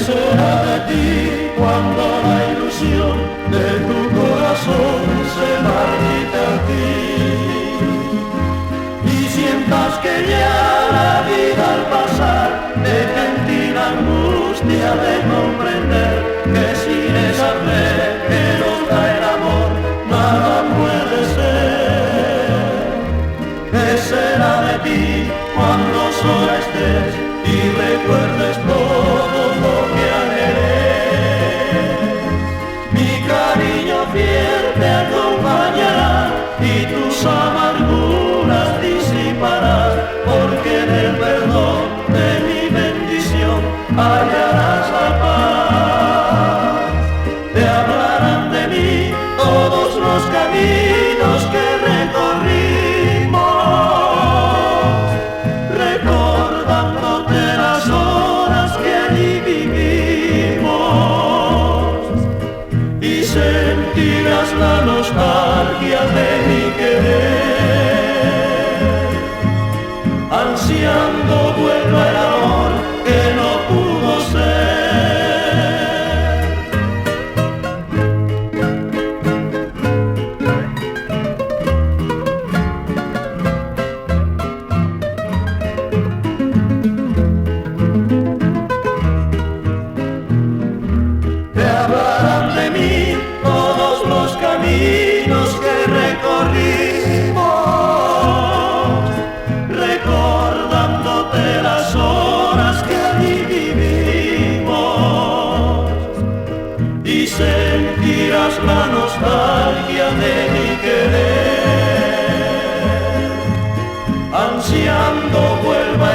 será de ti cuando la ilusión de tu corazón se marchite a ti? Y sientas que ya la vida al pasar deja en ti la angustia de comprender que sin esa fe que nos da el amor nada puede ser. ¿Qué será de ti cuando sola estés y recuerdes todo lo que anhelé? Mi cariño fiel te acompañará y tus amarguras disiparás, porque en el perdón de mi bendición hallarás la paz. Te hablarán de mí todos los caminos que recorrimos, recordándote las horas que allí vivimos, y sentirás la nostalgia de mi querer, ansiando vuelva el amor que no pudo ser. Te hablarán de mí todos los caminos que recorrimos, recordándote las horas que allí vivimos, y sentirás la nostalgia de mi querer, ansiando vuelva